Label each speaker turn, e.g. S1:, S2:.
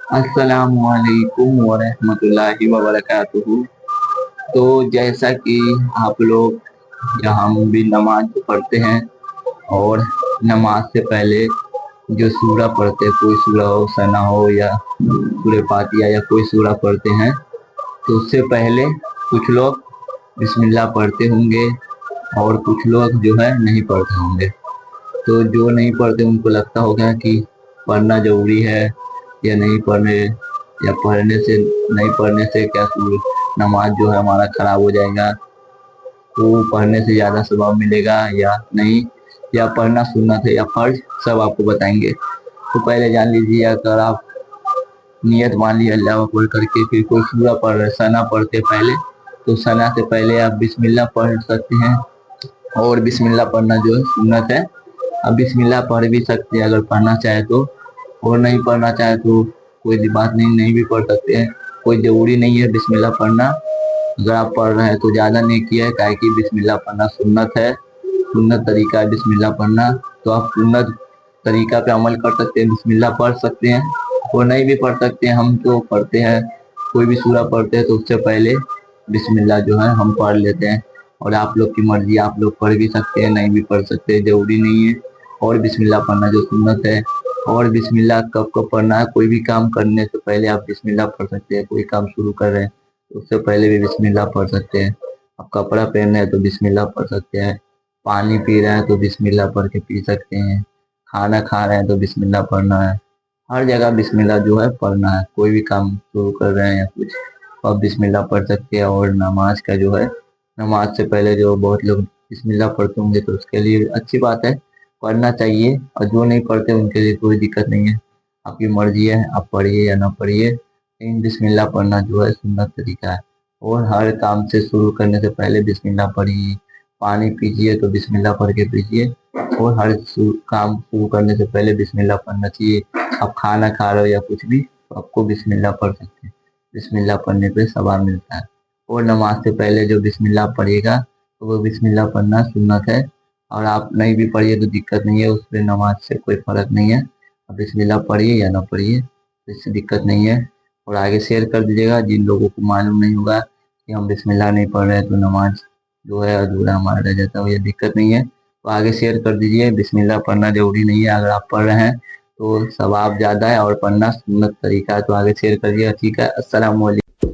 S1: अस्सलामुअलैकुम वरहमतुल्लाहि वबरकातुहू। तो जैसा कि आप लोग या हम भी नमाज पढ़ते हैं, और नमाज से पहले जो सूरा पढ़ते हैं, कोई सूरा हो, सना हो या सूरह फातिहा या कोई सूरा पढ़ते हैं, तो उससे पहले कुछ लोग बिस्मिल्लाह पढ़ते होंगे और कुछ लोग जो है नहीं पढ़ते होंगे। तो जो नहीं पढ़ते उनको लगता होगा कि पढ़ना जरूरी है या नहीं पढ़ने, या पढ़ने से नहीं पढ़ने से क्या नमाज जो है हमारा खराब हो जाएगा, तो पढ़ने से ज़्यादा सवाब मिलेगा या नहीं, या पढ़ना सुन्नत है या फर्ज, सब आपको बताएंगे। तो पहले जान लीजिए, अगर आप नियत मान ली अल्लाह अकबर करके फिर कोई सूरा पढ़ रहे, सना पढ़ते पहले, तो सना से पहले आप बिस्मिल्लाह पढ़ सकते हैं। और बिस्मिल्लाह पढ़ना जो है सुन्नत है। अब बिस्मिल्लाह पढ़ भी सकते हैं अगर पढ़ना चाहे तो, और नहीं पढ़ना चाहे तो कोई बात नहीं, नहीं भी पढ़ सकते हैं। कोई ज़रूरी नहीं है बिस्मिल्लाह पढ़ना। अगर आप पढ़ रहे हैं तो ज़्यादा नेकी है, काहे कि बिस्मिल्लाह पढ़ना सुन्नत है, सुन्नत तरीका है बिस्मिल्लाह पढ़ना। तो आप सुन्नत तरीका पे अमल कर सकते हैं, बिस्मिल्लाह पढ़ सकते हैं और नहीं भी पढ़ सकते हैं। हम तो पढ़ते हैं, कोई भी सूरा पढ़ते हैं तो उससे पहले बिस्मिल्लाह जो है हम पढ़ लेते हैं। और आप लोग की मर्जी, आप लोग पढ़ भी सकते हैं, नहीं भी पढ़ सकते, जरूरी नहीं है। और बिस्मिल्लाह पढ़ना जो सुन्नत है। और बिस्मिल्लाह कब कब पढ़ना है, कोई भी काम करने से पहले आप बिस्मिल्लाह पढ़ सकते हैं। कोई काम शुरू कर रहे हैं तो उससे पहले भी बिस्मिल्लाह पढ़ सकते हैं। आप कपड़ा पहन रहे हैं तो बिस्मिल्लाह पढ़ सकते हैं। पानी पी रहे हैं तो बिस्मिल्लाह पढ़ के पी सकते हैं। खाना खा रहे हैं तो बिस्मिल्लाह पढ़ना है। हर जगह बिस्मिल्लाह जो है पढ़ना है। कोई भी काम शुरू कर रहे हैं या कुछ, तो आप बिस्मिल्लाह पढ़ सकते हैं। और नमाज का जो है, नमाज से पहले जो बहुत लोग बिस्मिल्लाह पढ़ते होंगे तो उसके लिए अच्छी बात है, पढ़ना चाहिए। और जो नहीं पढ़ते उनके लिए कोई दिक्कत नहीं है, आपकी मर्जी है, आप पढ़िए या ना पढ़िए, लेकिन बिस्मिल्लाह पढ़ना जो है सुन्नत तरीका है। और हर काम से शुरू करने से पहले बिस्मिल्लाह पढ़िए। पानी पीजिए तो बिस्मिल्लाह पढ़ के पीजिए। और हर काम शुरू करने से पहले बिस्मिल्लाह पढ़ना चाहिए। आप खाना खा रहे हो या कुछ भी, तो आपको बिस्मिल्लाह पढ़ सकते हैं। बिस्मिल्लाह पढ़ने पे सवाब मिलता है। और नमाज से पहले जो बिस्मिल्लाह पढ़ेगा तो वो बिस्मिल्लाह पढ़ना सुन्नत है। और आप नहीं भी पढ़िए तो दिक्कत नहीं है, उसमें नमाज से कोई फर्क नहीं है। आप बिस्मिल्लाह पढ़िए या ना पढ़िए, इससे दिक्कत नहीं है। और आगे शेयर कर दीजिएगा जिन लोगों को मालूम नहीं होगा कि हम बिस्मिल्लाह नहीं पढ़ रहे हैं तो नमाज जो है अधूरा हमारा रह जाता है, ये दिक्कत नहीं है। तो आगे शेयर कर दीजिए। बिस्मिल्लाह पढ़ना जरूरी नहीं है, अगर आप पढ़ रहे हैं तो सवाब ज़्यादा है, और पढ़ना सुन्नत तरीका है। तो आगे शेयर करिए। ठीक है, अस्सलाम वालेकुम।